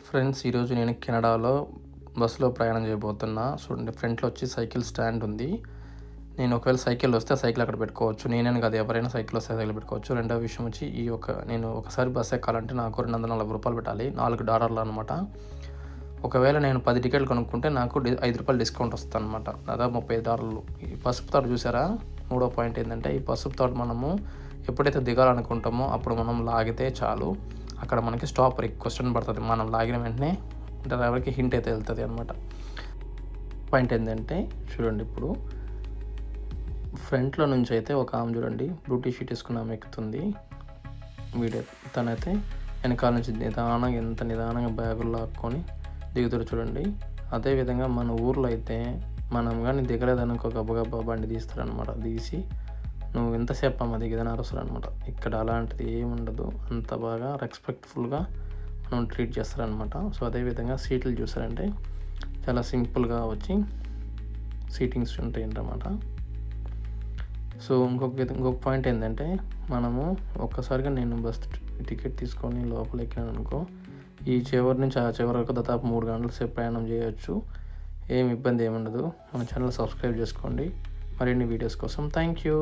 Friends, ఈరోజు నేను కెనడాలో బస్సులో ప్రయాణం చేయబోతున్నా. చూడండి, ఫ్రంట్లో వచ్చి సైకిల్ స్టాండ్ ఉంది. నేను ఒకవేళ సైకిల్ వస్తే ఆ సైకిల్ అక్కడ పెట్టుకోవచ్చు. నేనే కాదు, ఎవరైనా సైకిల్ వస్తే సైకిల్ పెట్టుకోవచ్చు. రెండో విషయం వచ్చి నేను ఒకసారి బస్సు ఎక్కాలంటే నాకు $240 పెట్టాలి. $4 అనమాట. ఒకవేళ నేను 10 టికెట్లు కొనుక్కుంటే నాకు $5 డిస్కౌంట్ వస్తుంది అనమాట. దాదాపు $35. ఈ పసుపు తాడు చూసారా? మూడో పాయింట్ ఏంటంటే, ఈ పసుపు తాడు మనము ఎప్పుడైతే దిగాలనుకుంటామో అప్పుడు మనం లాగితే చాలు, అక్కడ మనకి స్టాప్ రిక్వెస్ట్ అని పడుతుంది. మనం లాగిన వెంటనే డ్రైవర్కి హింట్ అయితే వెళ్తుంది అనమాట. పాయింట్ ఏంటంటే చూడండి, ఇప్పుడు ఫ్రంట్లో నుంచి అయితే ఒక ఆమె చూడండి, బ్లూ టీ షర్ట్ వేసుకుని ఆమె ఎక్కుతుంది. తనైతే వెనకాల నుంచి ఎంత నిదానంగా బ్యాగులు లాక్కొని దిగుతారు చూడండి. అదేవిధంగా మన ఊర్లో అయితే మనం కానీ దిగలేదనుకో గబగబా బండి తీస్తారనమాట. తీసి నువ్వు ఎంతసేపు అమ్మ దిగదని అరుస్తారనమాట. ఇక్కడ అలాంటిది ఏముండదు. అంత బాగా రెస్పెక్ట్ఫుల్గా మనం ట్రీట్ చేస్తారనమాట. సో అదేవిధంగా సీట్లు చూసారంటే చాలా సింపుల్గా వచ్చి సీటింగ్స్ ఉంటాయి అన్నమాట. సో ఇంకొక పాయింట్ ఏంటంటే, మనము ఒక్కసారిగా నేను బస్ టికెట్ తీసుకొని లోపల ఎక్కినాను అనుకో, ఈ చివరి నుంచి ఆ చివరి వరకు దాదాపు 3 గంటల సేపు ప్రయాణం చేయొచ్చు. ఏమి ఇబ్బంది ఏమి ఉండదు. మన ఛానల్ సబ్స్క్రైబ్ చేసుకోండి మరిన్ని వీడియోస్ కోసం. Thank you.